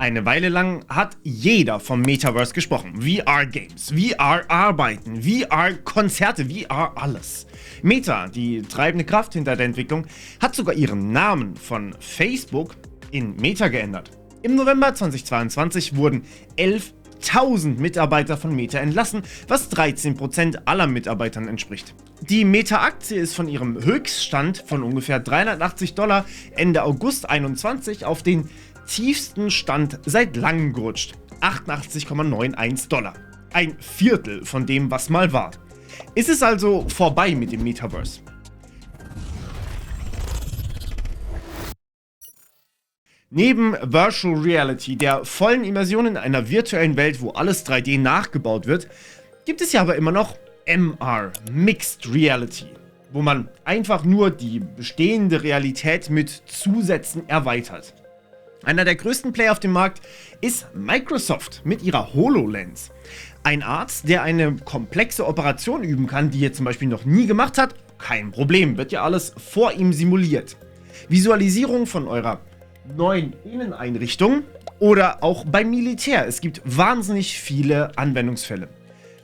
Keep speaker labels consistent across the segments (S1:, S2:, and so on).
S1: Eine Weile lang hat jeder vom Metaverse gesprochen. VR-Games, VR-Arbeiten, VR-Konzerte, VR alles. Meta, die treibende Kraft hinter der Entwicklung, hat sogar ihren Namen von Facebook in Meta geändert. Im November 2022 wurden 11.000 Mitarbeiter von Meta entlassen, was 13% aller Mitarbeitern entspricht. Die Meta-Aktie ist von ihrem Höchststand von ungefähr $380 Ende August 2021 auf den tiefsten Stand seit langem gerutscht, $88,91. Ein Viertel von dem, was mal war. Ist es also vorbei mit dem Metaverse? Neben Virtual Reality, der vollen Immersion in einer virtuellen Welt, wo alles 3D nachgebaut wird, gibt es ja aber immer noch MR, Mixed Reality, wo man einfach nur die bestehende Realität mit Zusätzen erweitert. Einer der größten Player auf dem Markt ist Microsoft mit ihrer HoloLens. Ein Arzt, der eine komplexe Operation üben kann, die er zum Beispiel noch nie gemacht hat, kein Problem, wird ja alles vor ihm simuliert. Visualisierung von eurer neuen Inneneinrichtung oder auch beim Militär. Es gibt wahnsinnig viele Anwendungsfälle.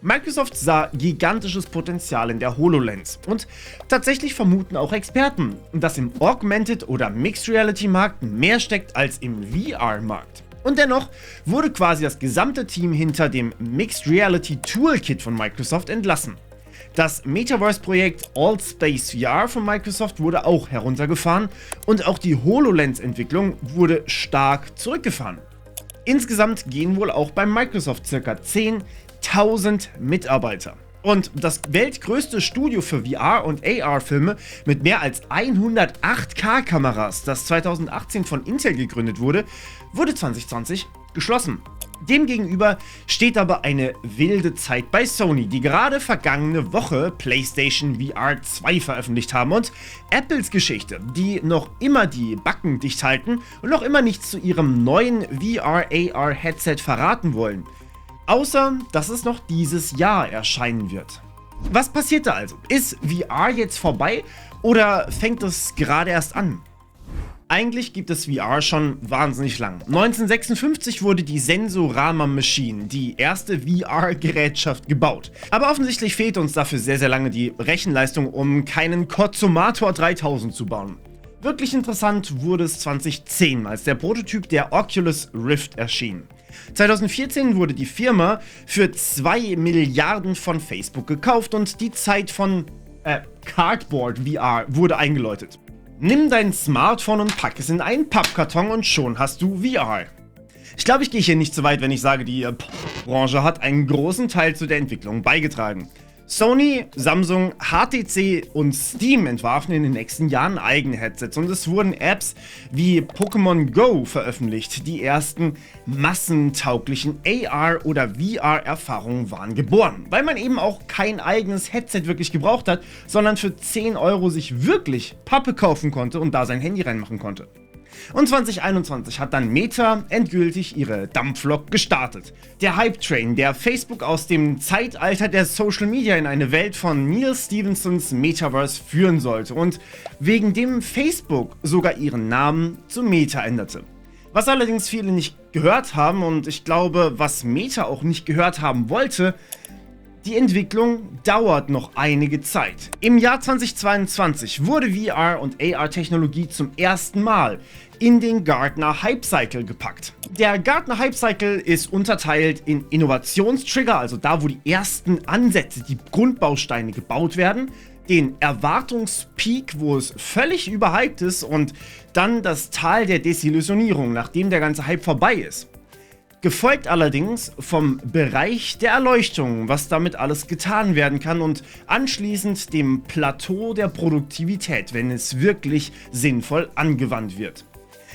S1: Microsoft sah gigantisches Potenzial in der HoloLens und tatsächlich vermuten auch Experten, dass im Augmented oder Mixed Reality Markt mehr steckt als im VR-Markt. Und dennoch wurde quasi das gesamte Team hinter dem Mixed Reality Toolkit von Microsoft entlassen. Das Metaverse-Projekt AllSpace VR von Microsoft wurde auch heruntergefahren und auch die HoloLens-Entwicklung wurde stark zurückgefahren. Insgesamt gehen wohl auch bei Microsoft ca. 10.000 Mitarbeiter. Und das weltgrößte Studio für VR- und AR-Filme mit mehr als 108K-Kameras, das 2018 von Intel gegründet wurde, wurde 2020 geschlossen. Demgegenüber steht aber eine wilde Zeit bei Sony, die gerade vergangene Woche PlayStation VR 2 veröffentlicht haben, und Apples Geschichte, die noch immer die Backen dicht halten und noch immer nichts zu ihrem neuen VR-AR-Headset verraten wollen. Außer, dass es noch dieses Jahr erscheinen wird. Was passiert da also? Ist VR jetzt vorbei oder fängt es gerade erst an? Eigentlich gibt es VR schon wahnsinnig lang. 1956 wurde die Sensorama Machine, die erste VR-Gerätschaft, gebaut. Aber offensichtlich fehlt uns dafür sehr, sehr lange die Rechenleistung, um keinen Kotsumator 3000 zu bauen. Wirklich interessant wurde es 2010, als der Prototyp der Oculus Rift erschien. 2014 wurde die Firma für 2 Milliarden von Facebook gekauft und die Zeit von Cardboard VR wurde eingeläutet. Nimm dein Smartphone und pack es in einen Pappkarton und schon hast du VR. Ich glaube, ich gehe hier nicht so weit, wenn ich sage, die Branche hat einen großen Teil zu der Entwicklung beigetragen. Sony, Samsung, HTC und Steam entwarfen in den nächsten Jahren eigene Headsets und es wurden Apps wie Pokémon Go veröffentlicht. Die ersten massentauglichen AR- oder VR-Erfahrungen waren geboren, weil man eben auch kein eigenes Headset wirklich gebraucht hat, sondern für 10 € sich wirklich Pappe kaufen konnte und da sein Handy reinmachen konnte. Und 2021 hat dann Meta endgültig ihre Dampflok gestartet. Der Hype-Train, der Facebook aus dem Zeitalter der Social Media in eine Welt von Neal Stephensons Metaverse führen sollte und wegen dem Facebook sogar ihren Namen zu Meta änderte. Was allerdings viele nicht gehört haben und ich glaube, was Meta auch nicht gehört haben wollte: die Entwicklung dauert noch einige Zeit. Im Jahr 2022 wurde VR- und AR-Technologie zum ersten Mal in den Gartner Hype Cycle gepackt. Der Gartner Hype Cycle ist unterteilt in Innovationstrigger, also da, wo die ersten Ansätze, die Grundbausteine gebaut werden, den Erwartungspeak, wo es völlig überhyped ist, und dann das Tal der Desillusionierung, nachdem der ganze Hype vorbei ist. Gefolgt allerdings vom Bereich der Erleuchtung, was damit alles getan werden kann, und anschließend dem Plateau der Produktivität, wenn es wirklich sinnvoll angewandt wird.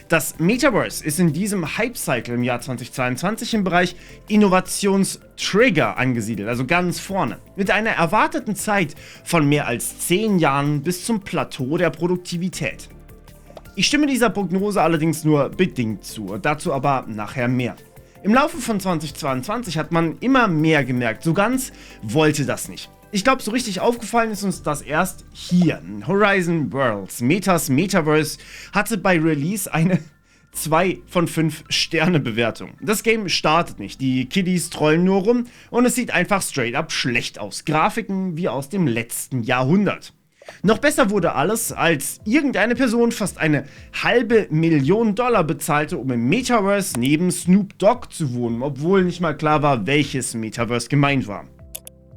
S1: Das Metaverse ist in diesem Hype-Cycle im Jahr 2022 im Bereich Innovationstrigger angesiedelt, also ganz vorne, mit einer erwarteten Zeit von mehr als 10 Jahren bis zum Plateau der Produktivität. Ich stimme dieser Prognose allerdings nur bedingt zu, dazu aber nachher mehr. Im Laufe von 2022 hat man immer mehr gemerkt, so ganz wollte das nicht. Ich glaube, so richtig aufgefallen ist uns das erst hier. Horizon Worlds, Metas Metaverse, hatte bei Release eine 2 von 5 Sterne Bewertung. Das Game startet nicht, die Kiddies trollen nur rum und es sieht einfach straight up schlecht aus. Grafiken wie aus dem letzten Jahrhundert. Noch besser wurde alles, als irgendeine Person fast eine $500.000 bezahlte, um im Metaverse neben Snoop Dogg zu wohnen, obwohl nicht mal klar war, welches Metaverse gemeint war.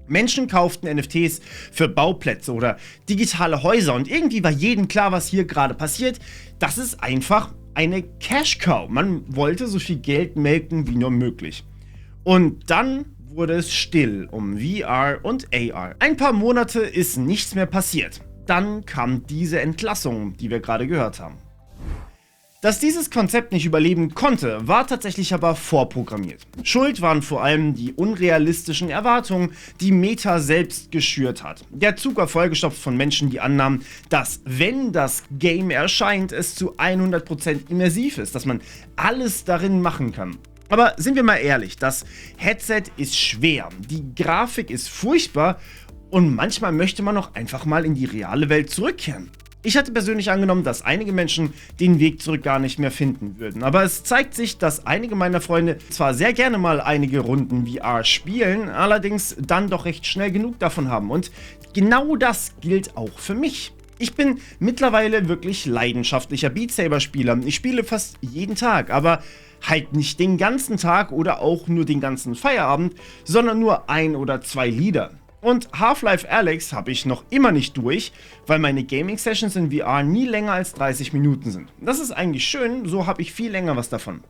S1: Menschen kauften NFTs für Bauplätze oder digitale Häuser und irgendwie war jedem klar, was hier gerade passiert. Das ist einfach eine Cash-Cow. Man wollte so viel Geld melken wie nur möglich. Und dann wurde es still um VR und AR. Ein paar Monate ist nichts mehr passiert. Dann kam diese Entlassung, die wir gerade gehört haben. Dass dieses Konzept nicht überleben konnte, war tatsächlich aber vorprogrammiert. Schuld waren vor allem die unrealistischen Erwartungen, die Meta selbst geschürt hat. Der Zug war vollgestopft von Menschen, die annahmen, dass, wenn das Game erscheint, es zu 100% immersiv ist, dass man alles darin machen kann. Aber sind wir mal ehrlich, das Headset ist schwer, die Grafik ist furchtbar und manchmal möchte man auch einfach mal in die reale Welt zurückkehren. Ich hatte persönlich angenommen, dass einige Menschen den Weg zurück gar nicht mehr finden würden, aber es zeigt sich, dass einige meiner Freunde zwar sehr gerne mal einige Runden VR spielen, allerdings dann doch recht schnell genug davon haben und genau das gilt auch für mich. Ich bin mittlerweile wirklich leidenschaftlicher Beat Saber Spieler. Ich spiele fast jeden Tag, aber halt nicht den ganzen Tag oder auch nur den ganzen Feierabend, sondern nur 1 oder 2 Lieder. Und Half-Life Alyx habe ich noch immer nicht durch, weil meine Gaming-Sessions in VR nie länger als 30 Minuten sind. Das ist eigentlich schön, so habe ich viel länger was davon.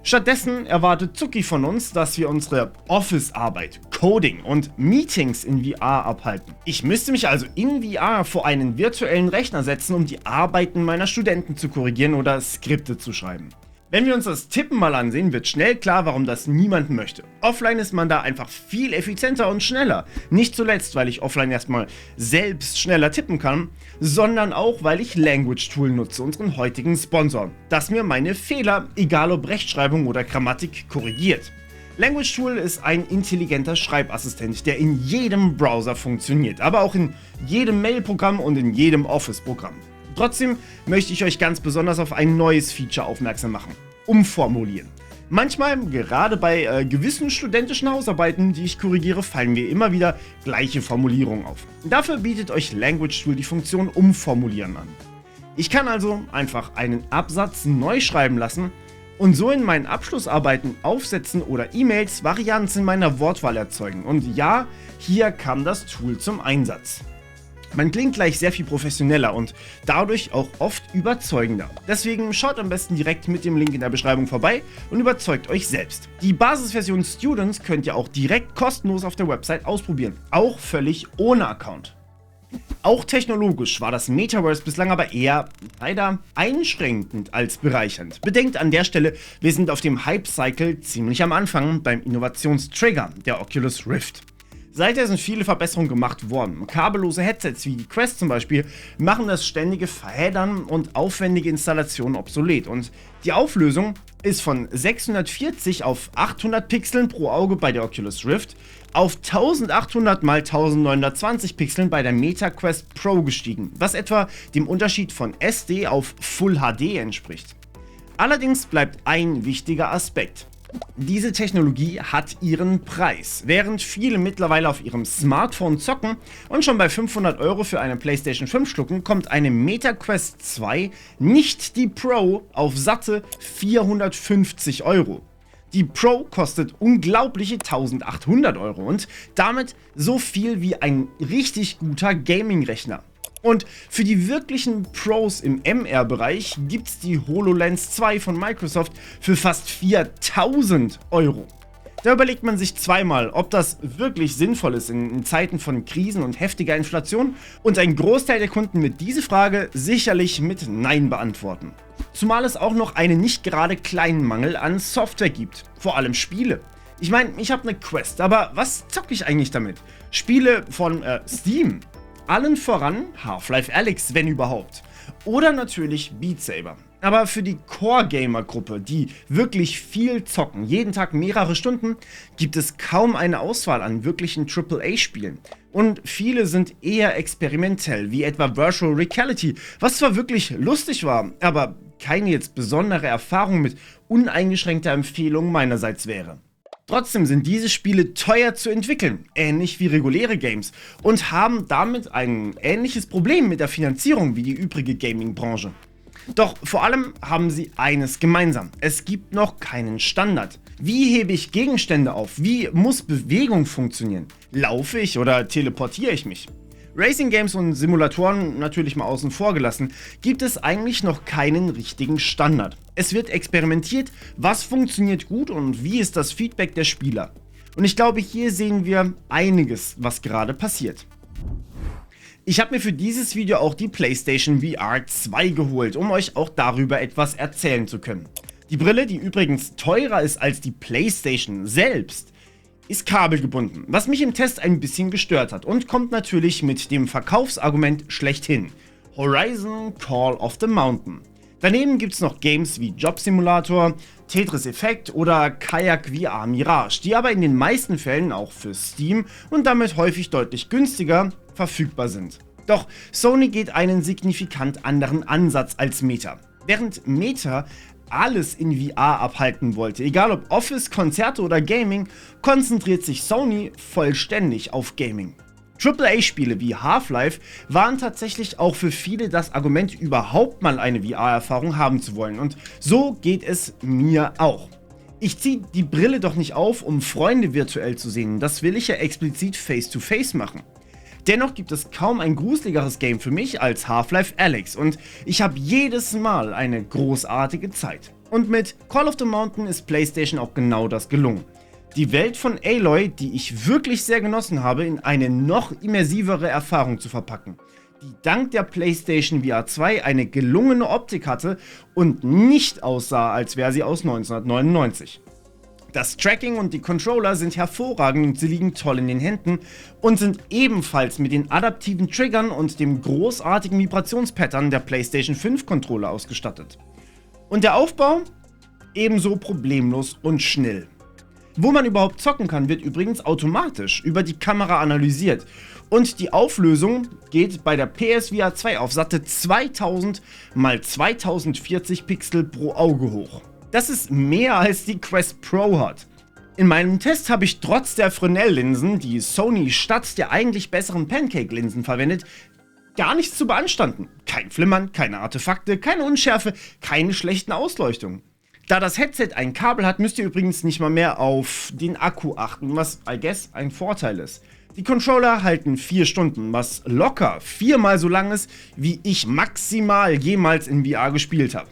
S1: Stattdessen erwartet Zucki von uns, dass wir unsere Office-Arbeit, Coding und Meetings in VR abhalten. Ich müsste mich also in VR vor einen virtuellen Rechner setzen, um die Arbeiten meiner Studenten zu korrigieren oder Skripte zu schreiben. Wenn wir uns das Tippen mal ansehen, wird schnell klar, warum das niemand möchte. Offline ist man da einfach viel effizienter und schneller. Nicht zuletzt, weil ich offline erstmal selbst schneller tippen kann, sondern auch, weil ich Language Tool nutze, unseren heutigen Sponsor, das mir meine Fehler, egal ob Rechtschreibung oder Grammatik, korrigiert. Language Tool ist ein intelligenter Schreibassistent, der in jedem Browser funktioniert, aber auch in jedem Mail-Programm und in jedem Office-Programm. Trotzdem möchte ich euch ganz besonders auf ein neues Feature aufmerksam machen: Umformulieren. Manchmal, gerade bei gewissen studentischen Hausarbeiten, die ich korrigiere, fallen mir immer wieder gleiche Formulierungen auf. Dafür bietet euch Language Tool die Funktion Umformulieren an. Ich kann also einfach einen Absatz neu schreiben lassen und so in meinen Abschlussarbeiten, Aufsätzen oder E-Mails Varianzen in meiner Wortwahl erzeugen. Und ja, hier kam das Tool zum Einsatz. Man klingt gleich sehr viel professioneller und dadurch auch oft überzeugender. Deswegen schaut am besten direkt mit dem Link in der Beschreibung vorbei und überzeugt euch selbst. Die Basisversion Students könnt ihr auch direkt kostenlos auf der Website ausprobieren, auch völlig ohne Account. Auch technologisch war das Metaverse bislang aber eher leider einschränkend als bereichernd. Bedenkt an der Stelle, wir sind auf dem Hype-Cycle ziemlich am Anfang beim Innovationstrigger, der Oculus Rift. Seither sind viele Verbesserungen gemacht worden. Kabellose Headsets wie die Quest zum Beispiel machen das ständige Verheddern und aufwendige Installationen obsolet. Und die Auflösung ist von 640 auf 800 Pixeln pro Auge bei der Oculus Rift auf 1800 x 1920 Pixeln bei der Meta Quest Pro gestiegen, was etwa dem Unterschied von SD auf Full HD entspricht. Allerdings bleibt ein wichtiger Aspekt: Diese Technologie hat ihren Preis. Während viele mittlerweile auf ihrem Smartphone zocken und schon bei 500 € für eine PlayStation 5 schlucken, kommt eine Meta Quest 2, nicht die Pro, auf satte 450 €. Die Pro kostet unglaubliche 1800 € und damit so viel wie ein richtig guter Gaming-Rechner. Und für die wirklichen Pros im MR-Bereich gibt's die HoloLens 2 von Microsoft für fast 4000 €. Da überlegt man sich zweimal, ob das wirklich sinnvoll ist in Zeiten von Krisen und heftiger Inflation, und ein Großteil der Kunden wird diese Frage sicherlich mit Nein beantworten. Zumal es auch noch einen nicht gerade kleinen Mangel an Software gibt, vor allem Spiele. Ich meine, ich habe eine Quest, aber was zocke ich eigentlich damit? Spiele von Steam. Allen voran Half-Life Alyx, wenn überhaupt. Oder natürlich Beat Saber. Aber für die Core-Gamer-Gruppe, die wirklich viel zocken, jeden Tag mehrere Stunden, gibt es kaum eine Auswahl an wirklichen AAA-Spielen. Und viele sind eher experimentell, wie etwa Virtual Reality, was zwar wirklich lustig war, aber keine jetzt besondere Erfahrung mit uneingeschränkter Empfehlung meinerseits wäre. Trotzdem sind diese Spiele teuer zu entwickeln, ähnlich wie reguläre Games, und haben damit ein ähnliches Problem mit der Finanzierung wie die übrige Gaming-Branche. Doch vor allem haben sie eines gemeinsam: Es gibt noch keinen Standard. Wie hebe ich Gegenstände auf? Wie muss Bewegung funktionieren? Laufe ich oder teleportiere ich mich? Racing Games und Simulatoren natürlich mal außen vor gelassen, gibt es eigentlich noch keinen richtigen Standard. Es wird experimentiert, was funktioniert gut und wie ist das Feedback der Spieler. Und ich glaube, hier sehen wir einiges, was gerade passiert. Ich habe mir für dieses Video auch die PlayStation VR 2 geholt, um euch auch darüber etwas erzählen zu können. Die Brille, die übrigens teurer ist als die PlayStation selbst, ist kabelgebunden, was mich im Test ein bisschen gestört hat und kommt natürlich mit dem Verkaufsargument schlechthin: Horizon Call of the Mountain. Daneben gibt es noch Games wie Job Simulator, Tetris Effect oder Kayak VR Mirage, die aber in den meisten Fällen auch für Steam und damit häufig deutlich günstiger verfügbar sind. Doch Sony geht einen signifikant anderen Ansatz als Meta. Während Meta alles in VR abhalten wollte, egal ob Office, Konzerte oder Gaming, konzentriert sich Sony vollständig auf Gaming. AAA-Spiele wie Half-Life waren tatsächlich auch für viele das Argument, überhaupt mal eine VR-Erfahrung haben zu wollen, und so geht es mir auch. Ich ziehe die Brille doch nicht auf, um Freunde virtuell zu sehen, das will ich ja explizit face-to-face machen. Dennoch gibt es kaum ein gruseligeres Game für mich als Half-Life Alyx, und ich habe jedes Mal eine großartige Zeit. Und mit Call of the Mountain ist PlayStation auch genau das gelungen: Die Welt von Aloy, die ich wirklich sehr genossen habe, in eine noch immersivere Erfahrung zu verpacken, die dank der PlayStation VR 2 eine gelungene Optik hatte und nicht aussah, als wäre sie aus 1999. Das Tracking und die Controller sind hervorragend und sie liegen toll in den Händen und sind ebenfalls mit den adaptiven Triggern und dem großartigen Vibrationspattern der PlayStation 5 Controller ausgestattet. Und der Aufbau? Ebenso problemlos und schnell. Wo man überhaupt zocken kann, wird übrigens automatisch über die Kamera analysiert, und die Auflösung geht bei der PSVR 2 auf satte 2000 x 2040 Pixel pro Auge hoch. Das ist mehr als die Quest Pro hat. In meinem Test habe ich trotz der Fresnel-Linsen, die Sony statt der eigentlich besseren Pancake-Linsen verwendet, gar nichts zu beanstanden. Kein Flimmern, keine Artefakte, keine Unschärfe, keine schlechten Ausleuchtungen. Da das Headset ein Kabel hat, müsst ihr übrigens nicht mal mehr auf den Akku achten, was I guess ein Vorteil ist. Die Controller halten 4 Stunden, was locker 4-mal so lang ist, wie ich maximal jemals in VR gespielt habe.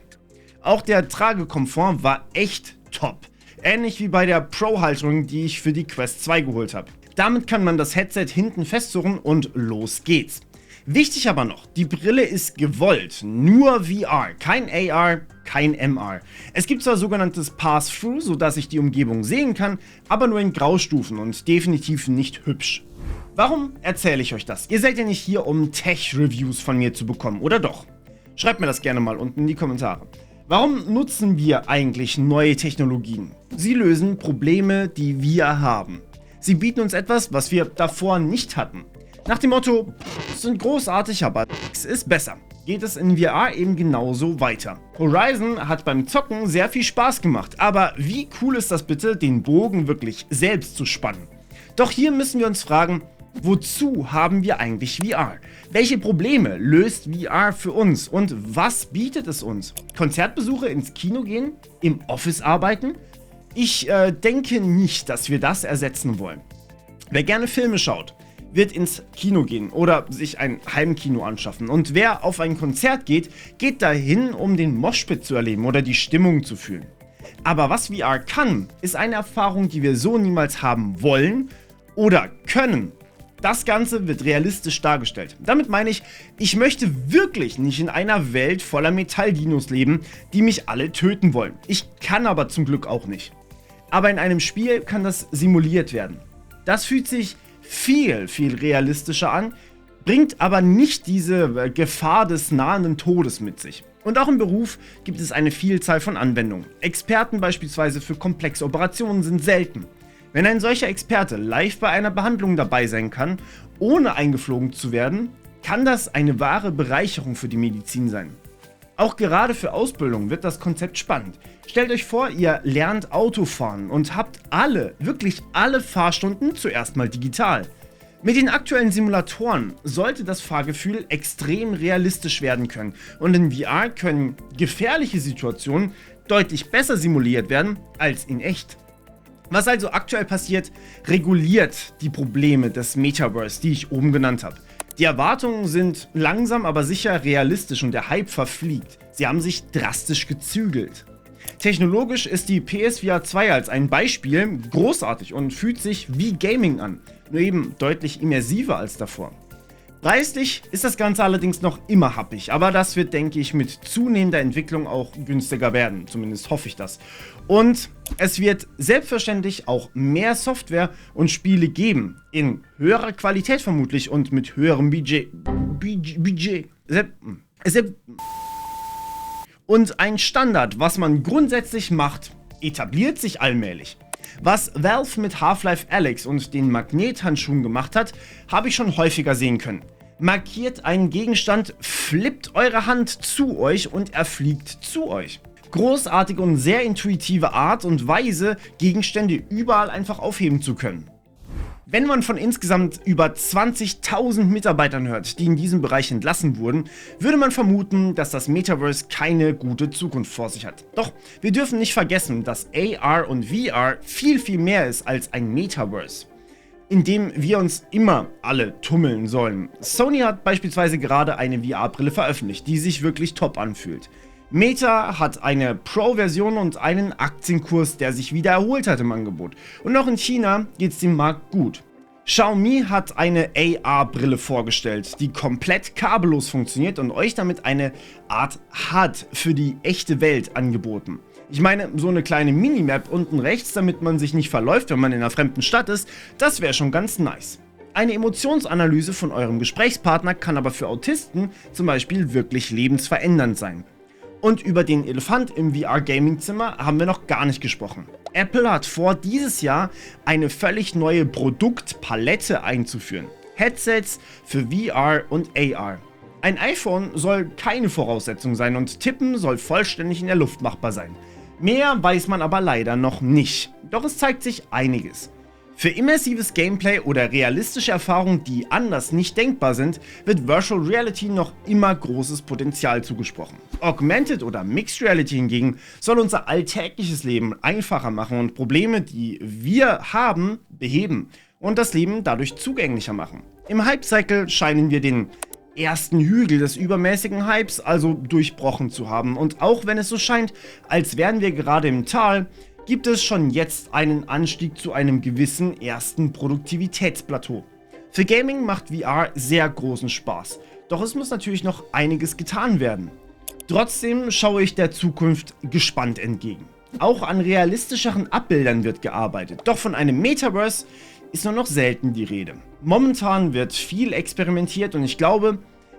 S1: Auch der Tragekomfort war echt top. Ähnlich wie bei der Pro-Halterung, die ich für die Quest 2 geholt habe. Damit kann man das Headset hinten festzurren und los geht's. Wichtig aber noch, die Brille ist gewollt, nur VR, kein AR, kein MR. Es gibt zwar sogenanntes Pass-Through, sodass ich die Umgebung sehen kann, aber nur in Graustufen und definitiv nicht hübsch. Warum erzähle ich euch das? Ihr seid ja nicht hier, um Tech-Reviews von mir zu bekommen, oder doch? Schreibt mir das gerne mal unten in die Kommentare. Warum nutzen wir eigentlich neue Technologien? Sie lösen Probleme, die wir haben. Sie bieten uns etwas, was wir davor nicht hatten. Nach dem Motto, sind großartig, aber es ist besser, geht es in VR eben genauso weiter. Horizon hat beim Zocken sehr viel Spaß gemacht, aber wie cool ist das bitte, den Bogen wirklich selbst zu spannen? Doch hier müssen wir uns fragen, wozu haben wir eigentlich VR? Welche Probleme löst VR für uns und was bietet es uns? Konzertbesuche, ins Kino gehen? Im Office arbeiten? Ich denke nicht, dass wir das ersetzen wollen. Wer gerne Filme schaut, wird ins Kino gehen oder sich ein Heimkino anschaffen. Und wer auf ein Konzert geht, geht dahin, um den Moshpit zu erleben oder die Stimmung zu fühlen. Aber was VR kann, ist eine Erfahrung, die wir so niemals haben wollen oder können. Das Ganze wird realistisch dargestellt. Damit meine ich, ich möchte wirklich nicht in einer Welt voller Metalldinos leben, die mich alle töten wollen. Ich kann aber zum Glück auch nicht. Aber in einem Spiel kann das simuliert werden. Das fühlt sich viel realistischer an, bringt aber nicht diese Gefahr des nahenden Todes mit sich. Und auch im Beruf gibt es eine Vielzahl von Anwendungen. Experten beispielsweise für komplexe Operationen sind selten. Wenn ein solcher Experte live bei einer Behandlung dabei sein kann, ohne eingeflogen zu werden, kann das eine wahre Bereicherung für die Medizin sein. Auch gerade für Ausbildung wird das Konzept spannend. Stellt euch vor, ihr lernt Autofahren und habt wirklich alle Fahrstunden zuerst mal digital. Mit den aktuellen Simulatoren sollte das Fahrgefühl extrem realistisch werden können und in VR können gefährliche Situationen deutlich besser simuliert werden als in echt. Was also aktuell passiert, reguliert die Probleme des Metaverse, die ich oben genannt habe. Die Erwartungen sind langsam aber sicher realistisch und der Hype verfliegt. Sie haben sich drastisch gezügelt. Technologisch ist die PSVR 2 als ein Beispiel großartig und fühlt sich wie Gaming an, nur eben deutlich immersiver als davor. Preislich ist das Ganze allerdings noch immer happig, aber das wird, denke ich, mit zunehmender Entwicklung auch günstiger werden, zumindest hoffe ich das. Und es wird selbstverständlich auch mehr Software und Spiele geben, in höherer Qualität vermutlich und mit höherem Budget. Und ein Standard, was man grundsätzlich macht, etabliert sich allmählich. Was Valve mit Half-Life Alyx und den Magnethandschuhen gemacht hat, habe ich schon häufiger sehen können. Markiert einen Gegenstand, flippt eure Hand zu euch und er fliegt zu euch. Großartige und sehr intuitive Art und Weise, Gegenstände überall einfach aufheben zu können. Wenn man von insgesamt über 20.000 Mitarbeitern hört, die in diesem Bereich entlassen wurden, würde man vermuten, dass das Metaverse keine gute Zukunft vor sich hat. Doch wir dürfen nicht vergessen, dass AR und VR viel, viel mehr ist als ein Metaverse, in dem wir uns immer alle tummeln sollen. Sony hat beispielsweise gerade eine VR-Brille veröffentlicht, die sich wirklich top anfühlt. Meta hat eine Pro-Version und einen Aktienkurs, der sich wieder erholt hat im Angebot. Und auch in China geht es dem Markt gut. Xiaomi hat eine AR-Brille vorgestellt, die komplett kabellos funktioniert und euch damit eine Art HUD für die echte Welt angeboten. Ich meine, so eine kleine Minimap unten rechts, damit man sich nicht verläuft, wenn man in einer fremden Stadt ist, das wäre schon ganz nice. Eine Emotionsanalyse von eurem Gesprächspartner kann aber für Autisten zum Beispiel wirklich lebensverändernd sein. Und über den Elefant im VR-Gaming-Zimmer haben wir noch gar nicht gesprochen. Apple hat vor, dieses Jahr eine völlig neue Produktpalette einzuführen. Headsets für VR und AR. Ein iPhone soll keine Voraussetzung sein und Tippen soll vollständig in der Luft machbar sein. Mehr weiß man aber leider noch nicht. Doch es zeigt sich einiges. Für immersives Gameplay oder realistische Erfahrungen, die anders nicht denkbar sind, wird Virtual Reality noch immer großes Potenzial zugesprochen. Augmented oder Mixed Reality hingegen soll unser alltägliches Leben einfacher machen und Probleme, die wir haben, beheben und das Leben dadurch zugänglicher machen. Im Hype-Cycle scheinen wir den ersten Hügel des übermäßigen Hypes also durchbrochen zu haben und auch wenn es so scheint, als wären wir gerade im Tal, gibt es schon jetzt einen Anstieg zu einem gewissen ersten Produktivitätsplateau. Für Gaming macht VR sehr großen Spaß, doch es muss natürlich noch einiges getan werden. Trotzdem schaue ich der Zukunft gespannt entgegen. Auch an realistischeren Abbildern wird gearbeitet, doch von einem Metaverse ist nur noch selten die Rede. Momentan wird viel experimentiert und ich glaube,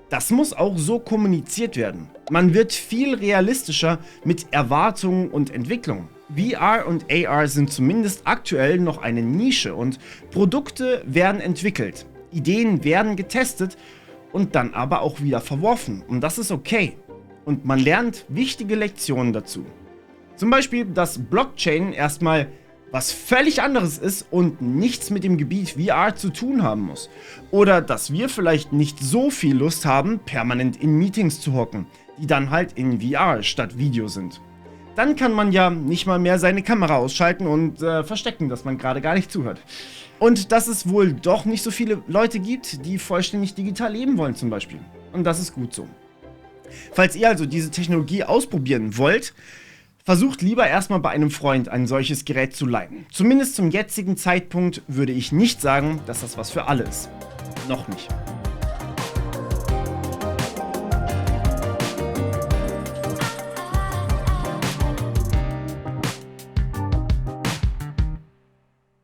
S1: das muss auch so kommuniziert werden. Man wird viel realistischer mit Erwartungen und Entwicklung. VR und AR sind zumindest aktuell noch eine Nische und Produkte werden entwickelt, Ideen werden getestet und dann aber auch wieder verworfen und das ist okay. Und man lernt wichtige Lektionen dazu. Zum Beispiel, dass Blockchain erstmal was völlig anderes ist und nichts mit dem Gebiet VR zu tun haben muss. Oder dass wir vielleicht nicht so viel Lust haben, permanent in Meetings zu hocken, die dann halt in VR statt Video sind. Dann kann man ja nicht mal mehr seine Kamera ausschalten und verstecken, dass man gerade gar nicht zuhört. Und dass es wohl doch nicht so viele Leute gibt, die vollständig digital leben wollen zum Beispiel. Und das ist gut so. Falls ihr also diese Technologie ausprobieren wollt, versucht lieber erstmal bei einem Freund ein solches Gerät zu leihen. Zumindest zum jetzigen Zeitpunkt würde ich nicht sagen, dass das was für alle ist. Noch nicht.